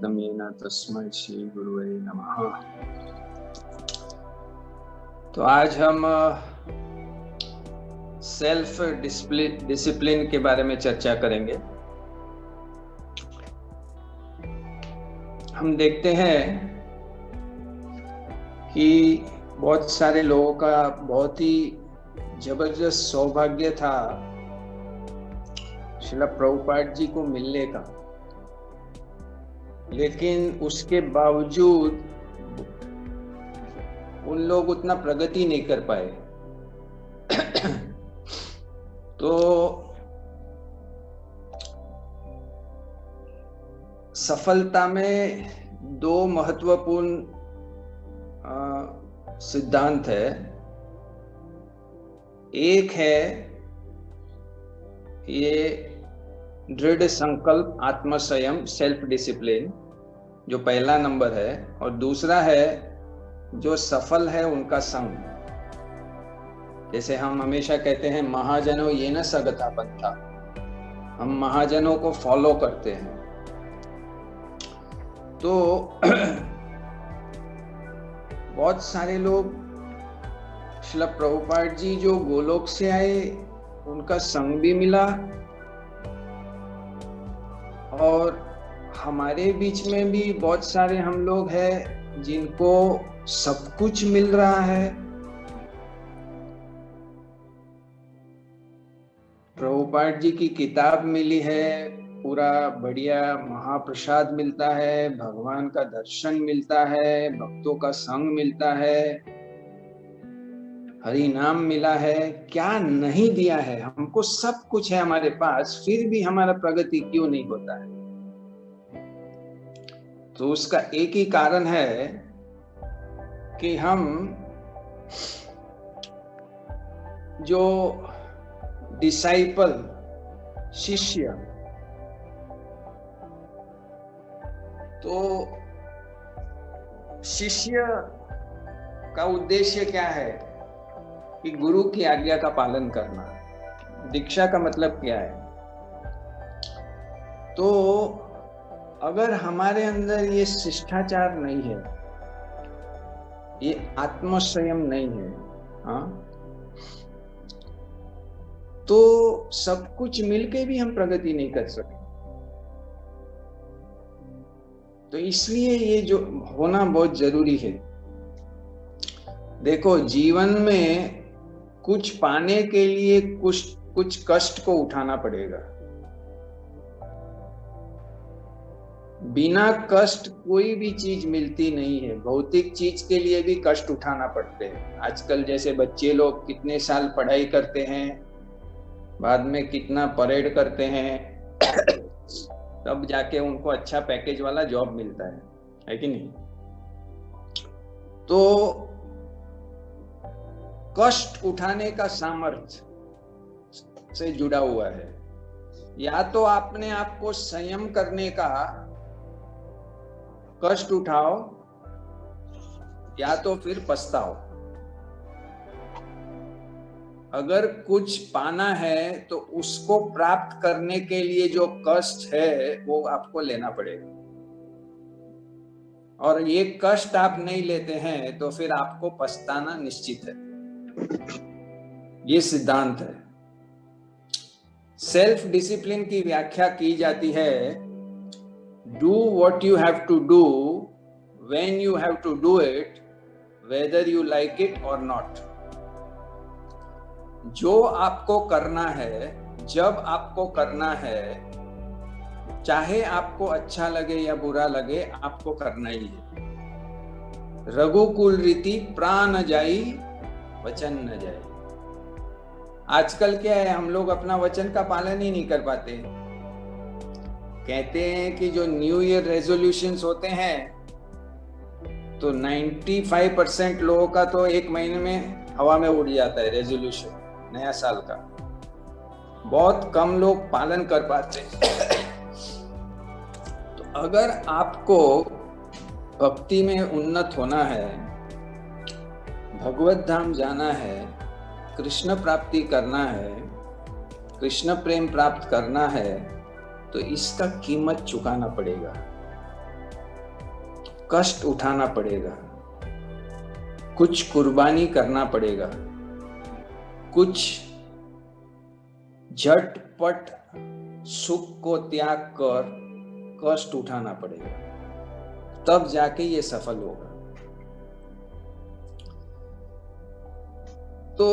जातं येन तस्मै श्री गुरुवे नमः। तो आज हम सेल्फ डिसिप्लिन के बारे में चर्चा करेंगे। हम देखते हैं कि बहुत सारे लोगों का बहुत ही जबरदस्त सौभाग्य था श्रील प्रभुपाद जी को मिलने का, लेकिन उसके बावजूद उन लोग उतना प्रगति नहीं कर पाए। तो सफलता में दो महत्वपूर्ण सिद्धांत है। एक है ये दृढ़ संकल्प, आत्मसंयम, सेल्फ डिसिप्लिन, जो पहला नंबर है, और दूसरा है जो सफल है उनका संग। जैसे हम हमेशा कहते हैं महाजनों ये न सगता पंथा, हम महाजनों को फॉलो करते हैं। तो बहुत सारे लोग श्रील प्रभुपाद जी जो गोलोक से आए उनका संग भी मिला, और हमारे बीच में भी बहुत सारे हम लोग हैं जिनको सब कुछ मिल रहा है। प्रभुपाद जी की किताब मिली है, पूरा बढ़िया महाप्रसाद मिलता है, भगवान का दर्शन मिलता है, भक्तों का संग मिलता है, हरि नाम मिला है। क्या नहीं दिया है हमको? सब कुछ है हमारे पास, फिर भी हमारा प्रगति क्यों नहीं होता है? तो उसका एक ही कारण है कि हम जो डिसाइपल, शिष्य, तो शिष्य का उद्देश्य क्या है कि गुरु की आज्ञा का पालन करना। दीक्षा का मतलब क्या है? तो अगर हमारे अंदर ये शिष्टाचार नहीं है, ये आत्मसंयम नहीं है, हाँ, तो सब कुछ मिलके भी हम प्रगति नहीं कर सकते। तो इसलिए ये जो होना बहुत जरूरी है। देखो, जीवन में कुछ पाने के लिए कुछ कष्ट को उठाना पड़ेगा। बिना कष्ट कोई भी चीज मिलती नहीं है। भौतिक चीज के लिए भी कष्ट उठाना पड़ते हैं। आजकल जैसे बच्चे लोग कितने साल पढ़ाई करते हैं, बाद में कितना परेड करते हैं, तब जाके उनको अच्छा पैकेज वाला जॉब मिलता है कि नहीं? तो कष्ट उठाने का सामर्थ्य से जुड़ा हुआ है। या तो आपने आपको संयम करने का कष्ट उठाओ, या तो फिर पछताओ। अगर कुछ पाना है तो उसको प्राप्त करने के लिए जो कष्ट है वो आपको लेना पड़ेगा, और ये कष्ट आप नहीं लेते हैं तो फिर आपको पछताना निश्चित है। ये सिद्धांत है। सेल्फ डिसिप्लिन की व्याख्या की जाती है, do what you have to do when you have to do it, whether you like it or not. जो आपको करना है, जब आपको करना है, चाहे आपको अच्छा लगे या बुरा लगे, आपको करना ही है। रघुकुल रीति प्राण जाई वचन न जाए। आजकल क्या है, हम लोग अपना वचन का पालन ही नहीं कर पाते। कहते हैं कि जो न्यू ईयर रेजोल्यूशंस होते हैं, तो 95% लोगों का तो एक महीने में हवा में उड़ जाता है रेजोल्यूशन नया साल का। बहुत कम लोग पालन कर पाते। तो अगर आपको भक्ति में उन्नत होना है, भगवत धाम जाना है, कृष्ण प्राप्ति करना है, कृष्ण प्रेम प्राप्त करना है, तो इसका कीमत चुकाना पड़ेगा। कष्ट उठाना पड़ेगा, कुछ कुर्बानी करना पड़ेगा, कुछ झटपट सुख को त्याग कर कष्ट उठाना पड़ेगा, तब जाके ये सफल होगा। तो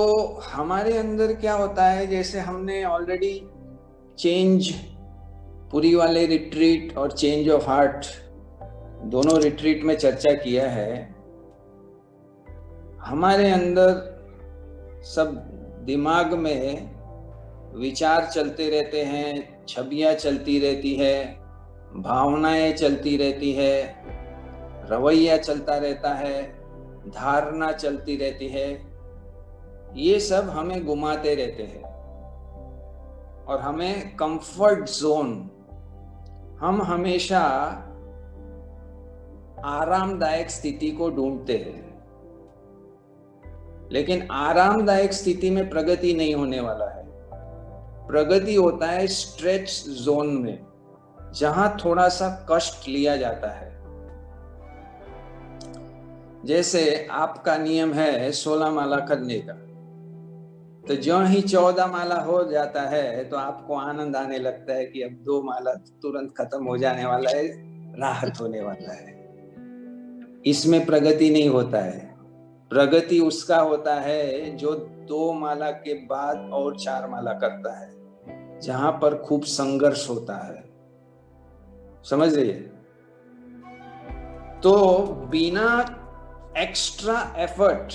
हमारे अंदर क्या होता है, जैसे हमने ऑलरेडी चेंज पुरी वाले रिट्रीट और चेंज ऑफ हार्ट दोनों रिट्रीट में चर्चा किया है, हमारे अंदर सब दिमाग में विचार चलते रहते हैं, छवियां चलती रहती है, भावनाएं चलती रहती है, रवैया चलता रहता है, धारणा चलती रहती है। ये सब हमें घुमाते रहते हैं और हमें कंफर्ट जोन, हम हमेशा आरामदायक स्थिति को ढूंढते हैं, लेकिन आरामदायक स्थिति में प्रगति नहीं होने वाला है। प्रगति होता है स्ट्रेच जोन में, जहां थोड़ा सा कष्ट लिया जाता है। जैसे आपका नियम है 16 माला करने का, तो जो ही 14 माला हो जाता है तो आपको आनंद आने लगता है कि अब 2 माला तुरंत खत्म हो जाने वाला है, राहत होने वाला है। इसमें प्रगति नहीं होता है। प्रगति उसका होता है जो 2 माला के बाद और 4 माला करता है, जहां पर खूब संघर्ष होता है। समझ रही है? तो बिना एक्स्ट्रा एफर्ट,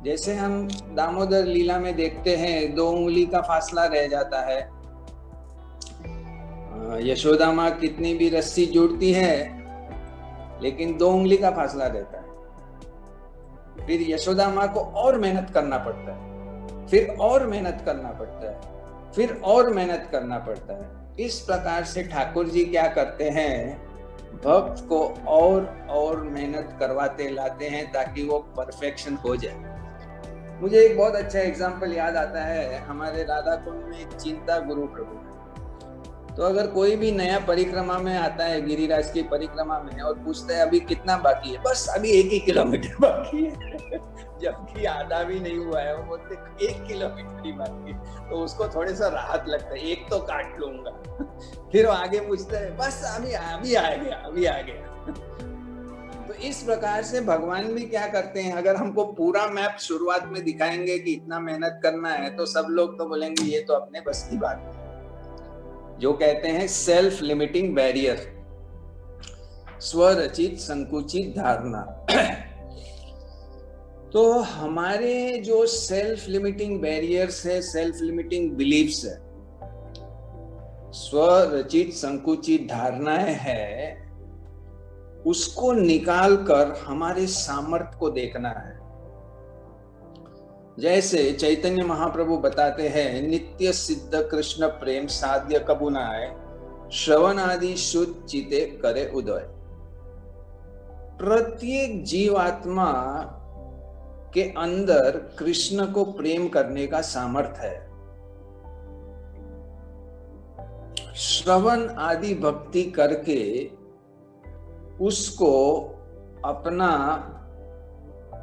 जैसे हम दामोदर लीला में देखते हैं 2 उंगली का फासला रह जाता है, यशोदा माँ कितनी भी रस्सी जोड़ती है लेकिन 2 उंगली का फासला रहता है। फिर यशोदा माँ को और मेहनत करना पड़ता है, फिर और मेहनत करना पड़ता है, फिर और मेहनत करना पड़ता है। इस प्रकार से ठाकुर जी क्या करते हैं, भक्त को और मेहनत करवाते लाते हैं ताकि वो परफेक्शन हो जाए। मुझे एक बहुत अच्छा एग्जाम्पल याद आता है, हमारे राधा कुंड में एक चिंता गुरु प्रभु है। तो अगर कोई भी नया परिक्रमा में आता है, गिरिराज की परिक्रमा में, और पूछता है अभी कितना बाकी है, बस अभी 1 ही किलोमीटर बाकी है, जबकि आधा भी नहीं हुआ है, वो बोलते 1 किलोमीटर ही बाकी है, तो उसको थोड़े सा राहत लगता है, 1 तो काट लूंगा। फिर वो आगे पूछता है बस अभी आ गया। तो इस प्रकार से भगवान भी क्या करते हैं, अगर हमको पूरा मैप शुरुआत में दिखाएंगे कि इतना मेहनत करना है, तो सब लोग तो बोलेंगे ये तो अपने बस की बात है, जो कहते हैं सेल्फ लिमिटिंग बैरियर, स्वरचित संकुचित धारणा। तो हमारे जो सेल्फ लिमिटिंग बैरियर्स है, सेल्फ लिमिटिंग बिलीफ्स है, स्वरचित संकुचित धारणाएं है, उसको निकाल कर हमारे सामर्थ्य को देखना है। जैसे चैतन्य महाप्रभु बताते हैं, नित्य सिद्ध कृष्ण प्रेम साध्य कबू न आए, श्रवण आदि शुद्ध चिते करे उदय। प्रत्येक जीवात्मा के अंदर कृष्ण को प्रेम करने का सामर्थ्य है। श्रवण आदि भक्ति करके उसको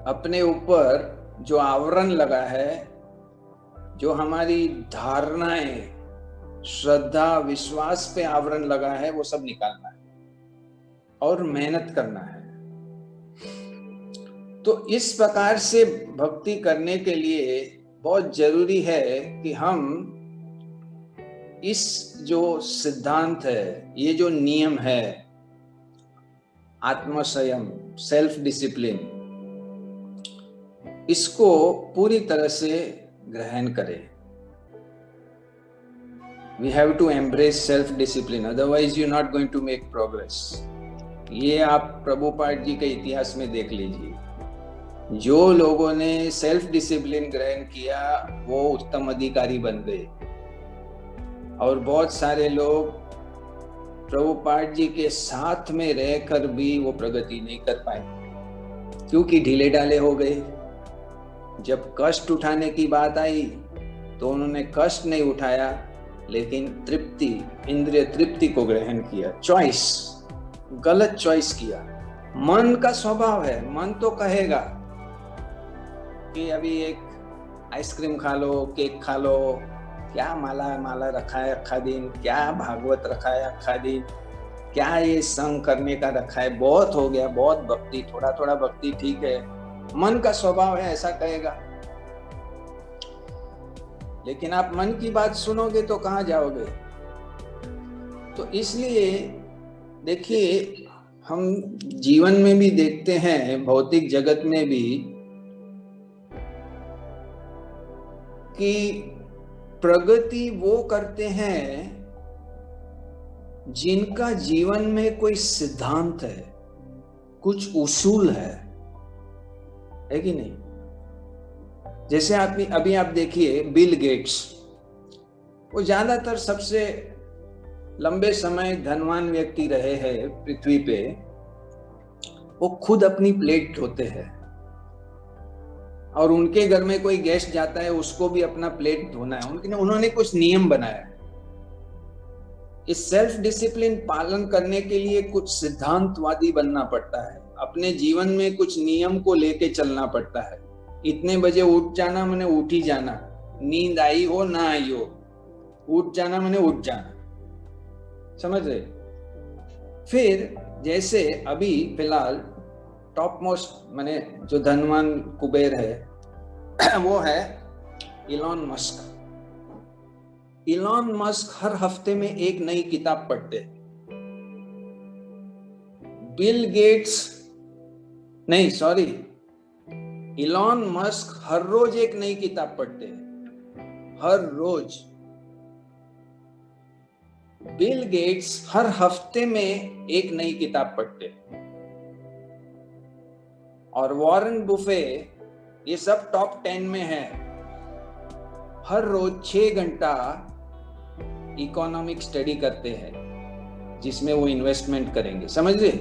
अपने ऊपर जो आवरण लगा है, जो हमारी धारणाएं, श्रद्धा, विश्वास पे आवरण लगा है, वो सब निकालना है और मेहनत करना है। तो इस प्रकार से भक्ति करने के लिए बहुत जरूरी है कि हम इस जो सिद्धांत है, ये जो नियम है, आत्मसंयम, सेल्फ डिसिप्लिन, इसको पूरी तरह से ग्रहण करें। We have to embrace self discipline, otherwise you're not going to make progress. ये आप प्रभुपाद जी के इतिहास में देख लीजिए, जो लोगों ने सेल्फ डिसिप्लिन ग्रहण किया वो उत्तम अधिकारी बन गए, और बहुत सारे लोग प्रभुपाद जी के साथ में रहकर भी वो प्रगति नहीं कर पाए, क्योंकि ढीले ढाले हो गए। जब कष्ट उठाने की बात आई तो उन्होंने कष्ट नहीं उठाया, लेकिन तृप्ति, इंद्रिय तृप्ति को ग्रहण किया, चॉइस। गलत चॉइस किया। मन का स्वभाव है, मन तो कहेगा कि अभी एक आइसक्रीम खा लो, केक खा लो, क्या माला माला रखा है अखा दिन, क्या भागवत रखा है अखा दिन, क्या ये संग करने का रखा है, बहुत हो गया, बहुत भक्ति, थोड़ा थोड़ा भक्ति ठीक है। मन का स्वभाव है, ऐसा कहेगा। लेकिन आप मन की बात सुनोगे तो कहाँ जाओगे? तो इसलिए देखिए, हम जीवन में भी देखते हैं, भौतिक जगत में भी, कि प्रगति वो करते हैं जिनका जीवन में कोई सिद्धांत है, कुछ उसूल है कि नहीं? जैसे अभी आप देखिए बिल गेट्स, वो ज्यादातर सबसे लंबे समय धनवान व्यक्ति रहे हैं पृथ्वी पे। वो खुद अपनी प्लेट धोते हैं, और उनके घर में कोई गेस्ट जाता है उसको भी अपना प्लेट धोना है। उन्होंने कुछ नियम बनाया। इस सेल्फ डिसिप्लिन पालन करने के लिए कुछ सिद्धांतवादी बनना पड़ता है, अपने जीवन में कुछ नियम को लेके चलना पड़ता है। इतने बजे उठ जाना मैंने उठ ही जाना, नींद आई हो ना आई हो, उठ जाना मैंने उठ जाना, समझ रहे? फिर जैसे अभी फिलहाल टॉप मोस्ट मैंने जो धनवान कुबेर है वो है इलॉन मस्क। इलॉन मस्क हर हफ्ते में एक नई किताब पढ़ते। बिल गेट्स नहीं, सॉरी, इलॉन मस्क हर रोज एक नई किताब पढ़ते हैं, हर रोज। बिल गेट्स हर हफ्ते में एक नई किताब पढ़ते हैं। और वॉरेन बुफे, ये सब टॉप 10 में है, हर रोज 6 घंटा इकोनॉमिक स्टडी करते हैं, जिसमें वो इन्वेस्टमेंट करेंगे, समझ रहे?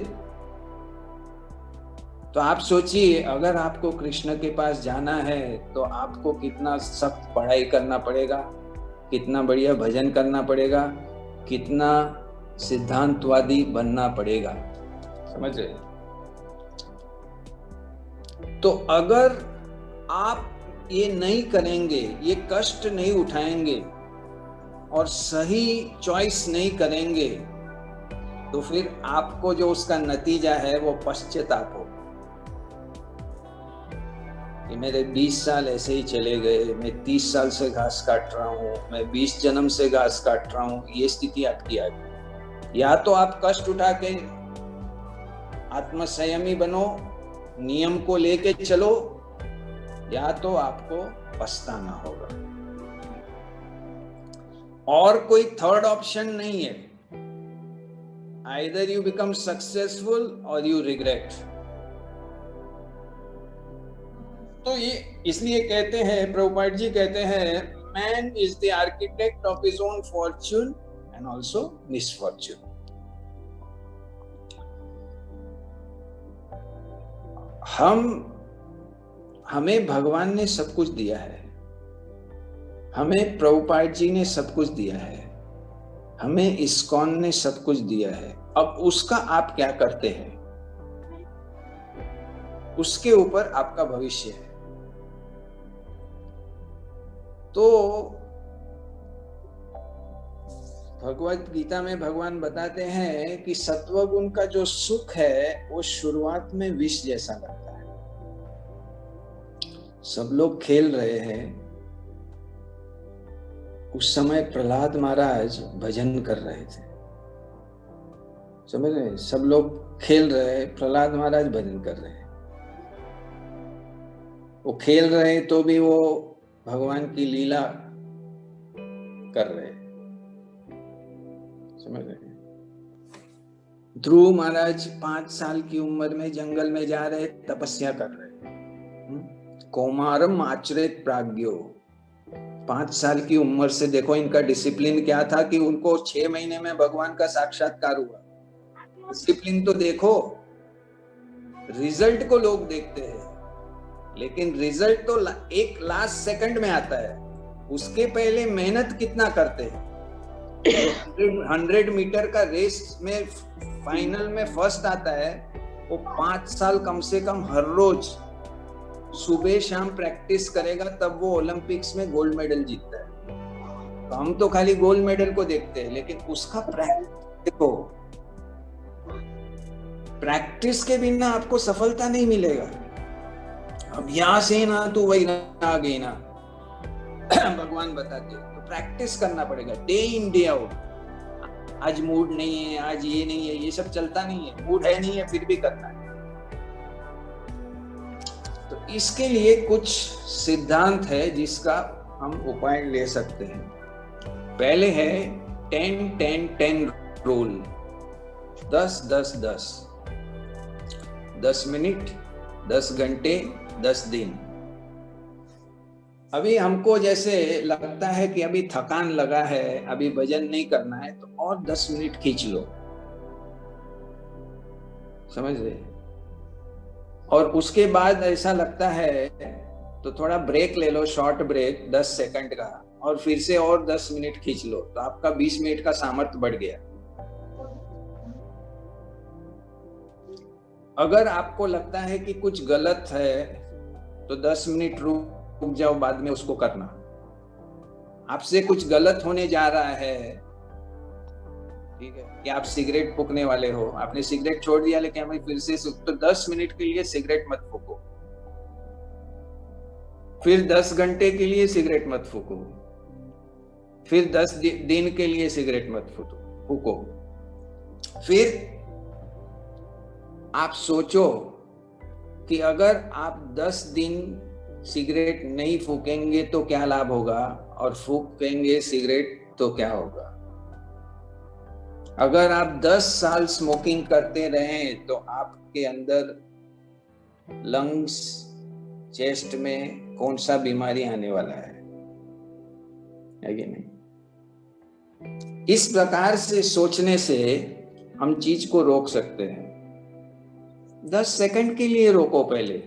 तो आप सोचिए, अगर आपको कृष्ण के पास जाना है तो आपको कितना सख्त पढ़ाई करना पड़ेगा, कितना बढ़िया भजन करना पड़ेगा, कितना सिद्धांतवादी बनना पड़ेगा, समझ रहे? तो अगर आप ये नहीं करेंगे, ये कष्ट नहीं उठाएंगे और सही चॉइस नहीं करेंगे, तो फिर आपको जो उसका नतीजा है वो पश्चाताप हो कि मेरे 20 साल ऐसे ही चले गए, मैं 30 साल से घास काट रहा हूँ, मैं 20 जन्म से घास काट रहा हूँ। ये स्थिति आपकी आ गई। या तो आप कष्ट उठा के आत्मसंयमी बनो, नियम को लेके चलो, या तो आपको पछताना होगा। और कोई थर्ड ऑप्शन नहीं है। Either you become successful or you regret. तो ये इसलिए कहते हैं, प्रभुपाद जी कहते हैं, man is the architect of his own fortune and also misfortune. हमें भगवान ने सब कुछ दिया है, हमें प्रभुपाद जी ने सब कुछ दिया है, हमें इस्कॉन ने सब कुछ दिया है। अब उसका आप क्या करते हैं, उसके ऊपर आपका भविष्य है। तो भगवत गीता में भगवान बताते हैं कि सत्वगुण का जो सुख है वो शुरुआत में विष जैसा लगता है। सब लोग खेल रहे हैं, उस समय प्रहलाद महाराज भजन कर रहे थे, समझ रहे? सब लोग खेल रहे हैं, प्रहलाद महाराज भजन कर रहे हैं। वो खेल रहे हैं तो भी वो भगवान की लीला कर रहे हैं, समझ रहे? ध्रुव महाराज 5 साल की उम्र में जंगल में जा रहे, तपस्या कर रहे। कौमारम आचरित प्राज्ञो, 5 साल की उम्र से देखो इनका डिसिप्लिन क्या था कि उनको 6 महीने में भगवान का साक्षात्कार हुआ। डिसिप्लिन तो देखो, रिजल्ट को लोग देखते हैं, लेकिन रिजल्ट तो एक लास्ट सेकंड में आता है। उसके पहले मेहनत कितना करते हैं। 100 मीटर का रेस में फाइनल में फर्स्ट आता है, वो 5 साल कम से कम हर रोज सुबह शाम प्रैक्टिस करेगा, तब वो ओलंपिक्स में गोल्ड मेडल जीतता है। तो हम तो खाली गोल्ड मेडल को देखते हैं, लेकिन उसका देखो, प्रैक्टिस के बिना आपको सफलता नहीं मिलेगा। अब यहाँ से ना तो वही आ गई ना, भगवान बताते, तो प्रैक्टिस करना पड़ेगा डे इन डे आउट। आज मूड नहीं है, आज ये नहीं है, ये सब चलता नहीं है, मूड है नहीं है फिर भी करना है। तो इसके लिए कुछ सिद्धांत है जिसका हम उपाय ले सकते हैं। पहले है 10-10-10 रूल, 10-10-10, 10 मिनट, 10 घंटे, 10 दिन। अभी हमको जैसे लगता है कि अभी थकान लगा है, अभी वजन नहीं करना है, तो और 10 मिनट खींच लो, समझ रहे? और उसके बाद ऐसा लगता है तो थोड़ा ब्रेक ले लो, शॉर्ट ब्रेक 10 सेकंड का, और फिर से और 10 मिनट खींच लो, तो आपका 20 मिनट का सामर्थ्य बढ़ गया। अगर आपको लगता है कि कुछ गलत है तो 10 मिनट रुक जाओ, बाद में उसको करना। आपसे कुछ गलत होने जा रहा है, ठीक है, कि आप सिगरेट फूकने वाले हो, आपने सिगरेट छोड़ दिया लेकिन हमें फिर से, तो 10 मिनट के लिए सिगरेट मत फूको, फिर 10 घंटे के लिए सिगरेट मत फूको, फिर 10 दिन के लिए सिगरेट मत फूको। फिर आप सोचो कि अगर आप 10 दिन सिगरेट नहीं फूकेंगे तो क्या लाभ होगा, और फूकेंगे सिगरेट तो क्या होगा। अगर आप 10 साल स्मोकिंग करते रहें तो आपके अंदर लंग्स, चेस्ट में कौन सा बीमारी आने वाला है कि नहीं? इस प्रकार से सोचने से हम चीज को रोक सकते हैं। 10 सेकंड के लिए रोको पहले।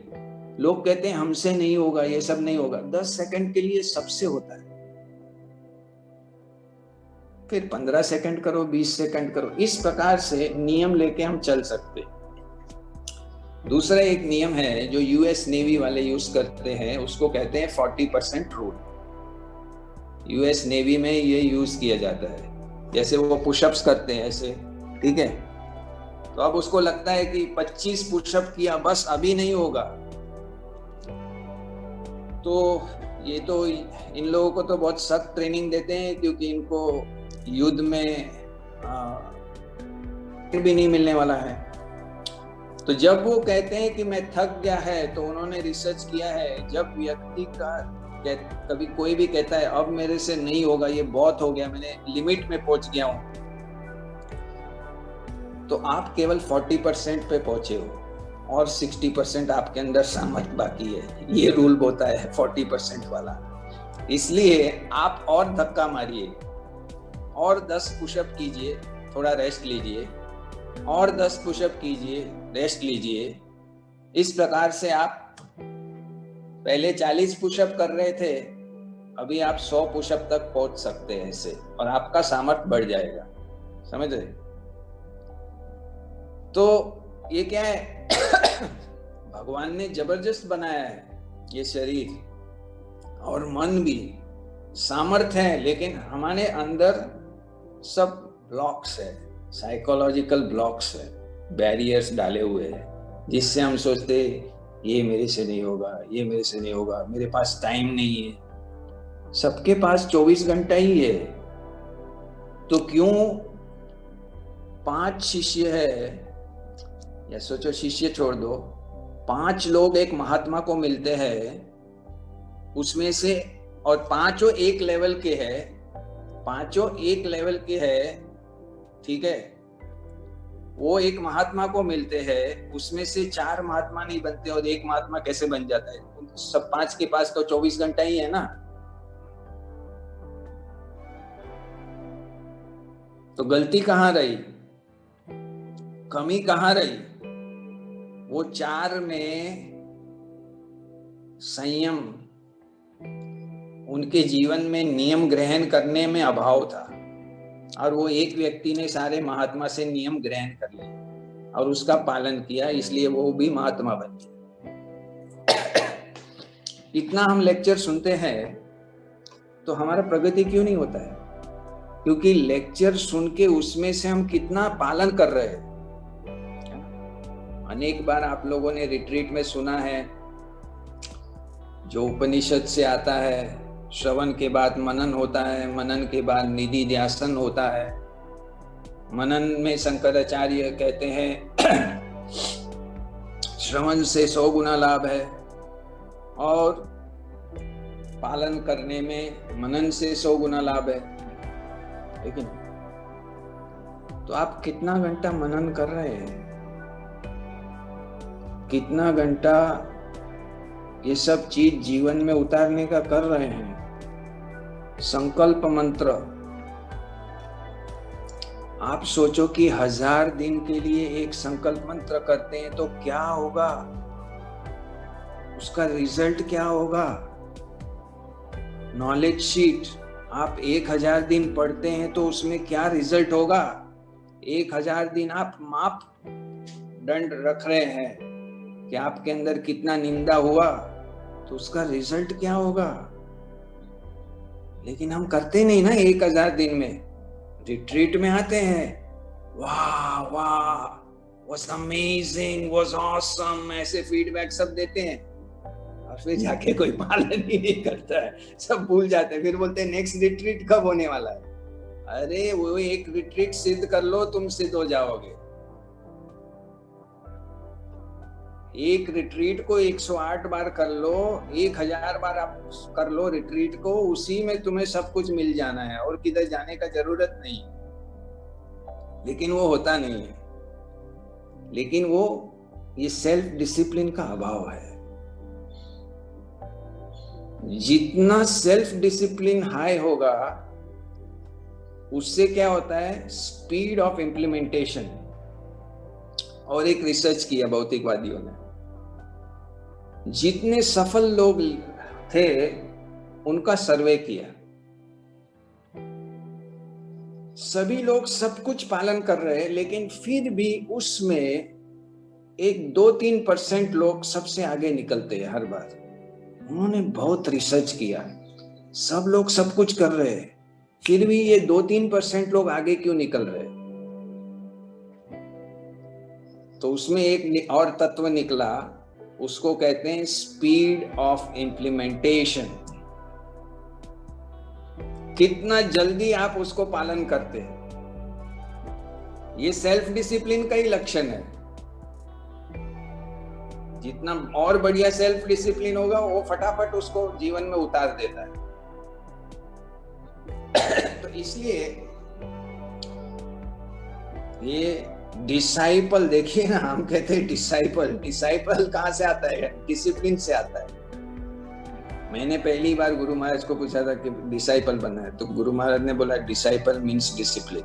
लोग कहते हैं हमसे नहीं होगा, ये सब नहीं होगा, 10 सेकंड के लिए सबसे होता है। फिर 15 सेकंड करो, 20 सेकंड करो, इस प्रकार से नियम लेके हम चल सकते हैं। दूसरा एक नियम है जो यूएस नेवी वाले यूज करते हैं, उसको कहते हैं 40% रूल। यूएस नेवी में ये यूज किया जाता है। जैसे वो पुशअप्स करते हैं ऐसे, ठीक है, तो अब उसको लगता है कि 25 पुशअप किया, बस अभी नहीं होगा, तो ये तो इन लोगों को तो बहुत सख्त ट्रेनिंग देते हैं, क्योंकि इनको युद्ध में भी नहीं मिलने वाला है। तो जब वो कहते हैं कि मैं थक गया है, तो उन्होंने रिसर्च किया है, जब व्यक्ति का कभी कोई भी कहता है अब मेरे से नहीं होगा, ये बहुत हो गया, मैंने लिमिट में पहुंच गया हूं, तो आप केवल 40% पे पहुंचे हो और 60% आपके अंदर सामर्थ्य बाकी है। ये रूल होता है 40% वाला। इसलिए आप और धक्का मारिए, और 10 पुशअप कीजिए, थोड़ा रेस्ट लीजिए, और 10 पुशअप कीजिए, रेस्ट लीजिए। इस प्रकार से आप पहले 40 पुशअप कर रहे थे, अभी आप 100 पुशअप तक पहुंच सकते हैं ऐसे, और आपका सामर्थ्य बढ़ जाएगा। समझ रहे? तो ये क्या है, भगवान ने जबरदस्त बनाया है ये शरीर, और मन भी, सामर्थ्य है, लेकिन हमारे अंदर सब ब्लॉक्स है, साइकोलॉजिकल ब्लॉक्स है, बैरियर्स डाले हुए हैं, जिससे हम सोचते ये मेरे से नहीं होगा, ये मेरे से नहीं होगा, मेरे पास टाइम नहीं है। सबके पास 24 घंटा ही है, तो क्यों 5 शिष्य है, या सोचो शिष्य छोड़ दो, 5 लोग एक महात्मा को मिलते हैं, उसमें से, और पांचों एक लेवल के हैं, पांचों एक लेवल के हैं, ठीक है, वो एक महात्मा को मिलते हैं, उसमें से 4 महात्मा नहीं बनते और एक महात्मा कैसे बन जाता है? सब 5 के पास तो 24 घंटा ही है ना। तो गलती कहाँ रही, कमी कहाँ रही? वो 4 में संयम, उनके जीवन में नियम ग्रहण करने में अभाव था। और वो एक व्यक्ति ने सारे महात्मा से नियम ग्रहण कर लिए और उसका पालन किया, इसलिए वो भी महात्मा बन गया। इतना हम लेक्चर सुनते हैं तो हमारा प्रगति क्यों नहीं होता है? क्योंकि लेक्चर सुन के उसमें से हम कितना पालन कर रहे हैं। अनेक बार आप लोगों ने रिट्रीट में सुना है, जो उपनिषद से आता है, श्रवण के बाद मनन होता है, मनन के बाद निधि ध्यासन होता है। मनन में शंकराचार्य कहते हैं श्रवण से 100 गुना लाभ है, और पालन करने में मनन से 100 गुना लाभ है। लेकिन तो आप कितना घंटा मनन कर रहे हैं? कितना घंटा ये सब चीज जीवन में उतारने का कर रहे हैं? संकल्प मंत्र, आप सोचो कि 1000 दिन के लिए एक संकल्प मंत्र करते हैं तो क्या होगा, उसका रिजल्ट क्या होगा? नॉलेज शीट आप 1000 दिन पढ़ते हैं तो उसमें क्या रिजल्ट होगा? 1000 दिन आप माप दंड रख रहे हैं कि आपके अंदर कितना निंदा हुआ, तो उसका रिजल्ट क्या होगा? लेकिन हम करते नहीं ना। 1000 दिन में रिट्रीट में आते हैं, वाह वाह, was amazing, was awesome, ऐसे फीडबैक सब देते हैं, और फिर जाके कोई पालन ही नहीं करता है, सब भूल जाते हैं। फिर बोलते हैं नेक्स्ट रिट्रीट कब होने वाला है? अरे वो एक रिट्रीट सिद्ध कर लो, तुम सिद्ध हो जाओगे। एक रिट्रीट को 108 बार कर लो, 1000 बार आप कर लो रिट्रीट को, उसी में तुम्हें सब कुछ मिल जाना है और किधर जाने का जरूरत नहीं। लेकिन वो होता नहीं है। लेकिन वो ये सेल्फ डिसिप्लिन का अभाव है। जितना सेल्फ डिसिप्लिन हाई होगा, उससे क्या होता है? Speed of implementation. और एक रिसर्च किया भौतिकवादियों ने, जितने सफल लोग थे उनका सर्वे किया। सभी लोग सब कुछ पालन कर रहे हैं, लेकिन फिर भी उसमें एक 2-3% लोग सबसे आगे निकलते हैं हर बार। उन्होंने बहुत रिसर्च किया, सब लोग सब कुछ कर रहे हैं, फिर भी ये 2-3% लोग आगे क्यों निकल रहे? तो उसमें एक और तत्व निकला, उसको कहते हैं स्पीड ऑफ इंप्लीमेंटेशन। कितना जल्दी आप उसको पालन करते हैं, ये सेल्फ डिसिप्लिन का ही लक्षण है। जितना और बढ़िया सेल्फ डिसिप्लिन होगा, वो फटाफट उसको जीवन में उतार देता है। तो इसलिए ये डिसाइपल, देखिए ना, हम कहते हैं डिसाइपल कहाँ से आता है? डिसिप्लिन से आता है। मैंने पहली बार गुरु महाराज को पूछा था कि डिसाइपल बनना है, तो गुरु महाराज ने बोला डिसाइपल मीन्स डिसिप्लिन।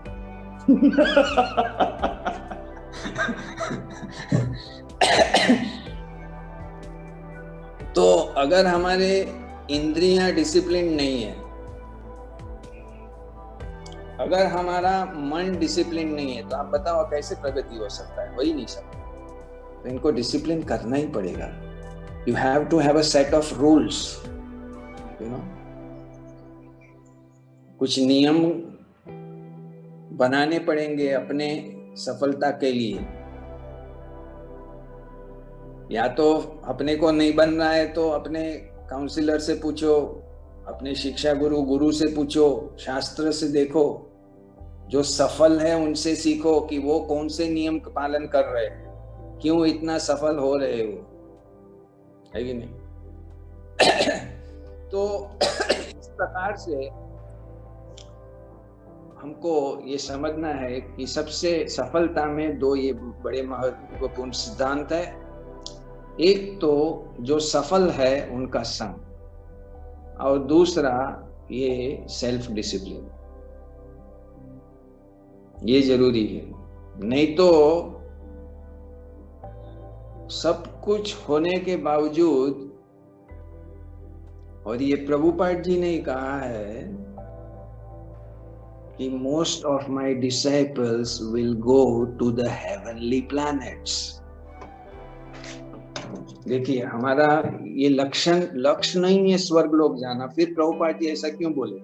तो अगर हमारे इंद्रियां डिसिप्लिन नहीं है, अगर हमारा मन डिसिप्लिन नहीं है, तो आप बताओ कैसे प्रगति हो सकता है? हो ही नहीं सकता। तो इनको डिसिप्लिन करना ही पड़ेगा। You have to have a set of rules, you know. कुछ नियम बनाने पड़ेंगे अपने सफलता के लिए। या तो अपने को नहीं बनना है तो अपने काउंसलर से पूछो, अपने शिक्षा गुरु से पूछो, शास्त्र से देखो, जो सफल है उनसे सीखो कि वो कौन से नियम का पालन कर रहे हैं, क्यों इतना सफल हो रहे हो, है कि नहीं? तो इस प्रकार से हमको ये समझना है कि सबसे सफलता में 2 ये बड़े महत्वपूर्ण सिद्धांत है। एक तो जो सफल है उनका संग, और दूसरा ये सेल्फ डिसिप्लिन। ये जरूरी है, नहीं तो सब कुछ होने के बावजूद, और ये प्रभुपाद जी ने कहा है कि most of my disciples will go to the heavenly planets. देखिए, हमारा ये लक्ष्य नहीं है स्वर्ग लोक जाना। फिर प्रभुपाद जी ऐसा क्यों बोले?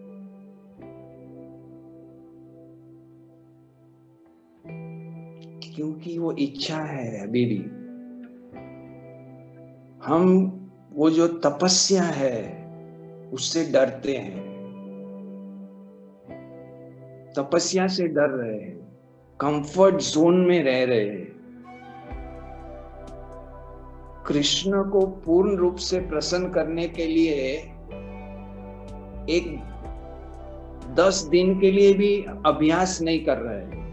क्योंकि वो इच्छा है अभी भी। हम वो जो तपस्या है उससे डरते हैं, तपस्या से डर रहे हैं, कंफर्ट जोन में रह रहे हैं। कृष्ण को पूर्ण रूप से प्रसन्न करने के लिए एक 10 दिन के लिए भी अभ्यास नहीं कर रहे हैं।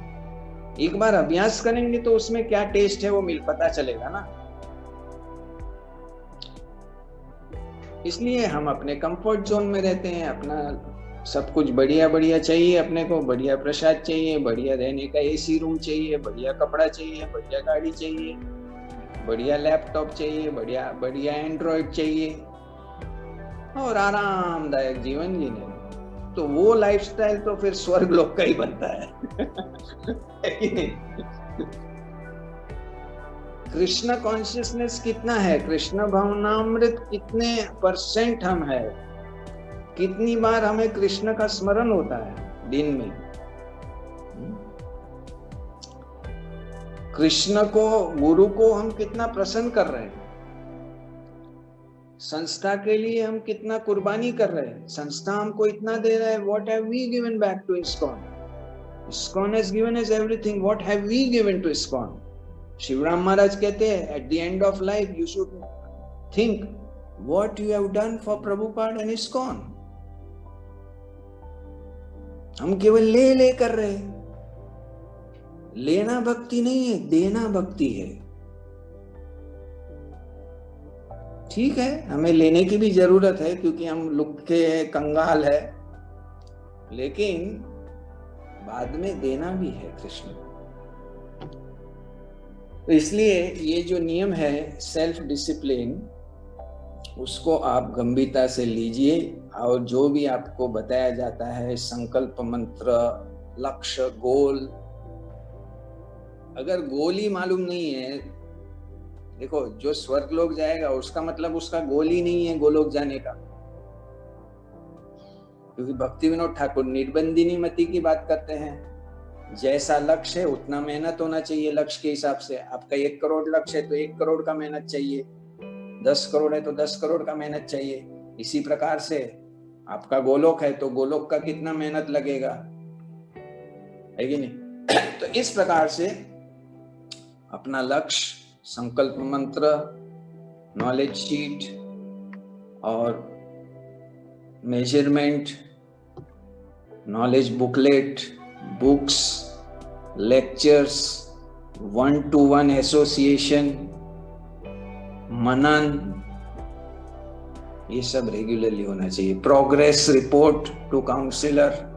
एक बार अभ्यास करेंगे तो उसमें क्या टेस्ट है वो पता चलेगा ना। इसलिए हम अपने कंफर्ट जोन में रहते हैं। अपना सब कुछ बढ़िया बढ़िया चाहिए, अपने को बढ़िया प्रसाद चाहिए, बढ़िया रहने का एसी रूम चाहिए, बढ़िया कपड़ा चाहिए, बढ़िया गाड़ी चाहिए, बढ़िया लैपटॉप चाहिए, बढ़िया बढ़िया एंड्रॉइड चाहिए और आरामदायक जीवन जीने। तो वो लाइफस्टाइल तो फिर स्वर्ग लोक का ही बनता है। कृष्ण कॉन्शियसनेस कितना है, कृष्ण भावनामृत कितने % हम है, कितनी बार हमें कृष्ण का स्मरण होता है दिन में। कृष्ण को, गुरु को हम कितना प्रसन्न कर रहे हैं, संस्था के लिए हम कितना कुर्बानी कर रहे हैं, संस्था हमको इतना दे रहा है। What have we given back to ISKCON? ISKCON has given us everything. What have we given to ISKCON? Shivram Maharaj कहते हैं, at the end of life you should think what you have done for Prabhupada and ISKCON. हम केवल ले कर रहे हैं। लेना भक्ति नहीं है, देना भक्ति है। ठीक है, हमें लेने की भी जरूरत है क्योंकि हम लुक्के कंगाल है, लेकिन बाद में देना भी है कृष्ण। तो इसलिए ये जो नियम है सेल्फ डिसिप्लिन, उसको आप गंभीरता से लीजिए। और जो भी आपको बताया जाता है, संकल्प मंत्र, लक्ष्य, गोल, अगर गोल ही मालूम नहीं है, देखो जो स्वर्ग लोक जाएगा उसका मतलब उसका गोल ही नहीं है गोलोक जाने का। क्योंकि भक्ति विनोद ठाकुर निर्बंधिनी मति की बात करते हैं, जैसा लक्ष्य है उतना मेहनत होना चाहिए। लक्ष्य के हिसाब से आपका 1 करोड़ लक्ष्य है तो 1 करोड़ का मेहनत चाहिए, 10 करोड़ है तो 10 करोड़ का मेहनत चाहिए। इसी प्रकार से आपका गोलोक है तो गोलोक का कितना मेहनत लगेगा, है कि नहीं? तो इस प्रकार से अपना लक्ष्य, संकल्प मंत्र, नॉलेज शीट और measurement, knowledge booklet, books, lectures, 1-to-1 association, मनन, ये सब रेगुलरली होना चाहिए। प्रोग्रेस रिपोर्ट टू काउंसलर,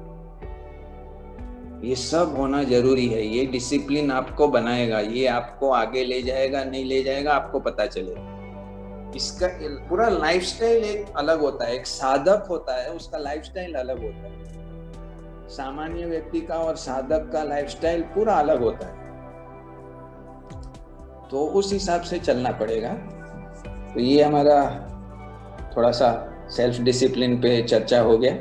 ये सब होना जरूरी है। ये डिसिप्लिन आपको बनाएगा, ये आपको आगे ले जाएगा, नहीं ले जाएगा आपको पता चलेगा। इसका पूरा लाइफस्टाइल एक अलग होता है। एक साधक होता है, उसका लाइफस्टाइल अलग होता है। सामान्य व्यक्ति का और साधक का लाइफस्टाइल पूरा अलग होता है, तो उस हिसाब से चलना पड़ेगा। तो ये हमारा थोड़ा सा सेल्फ डिसिप्लिन पे चर्चा हो गया।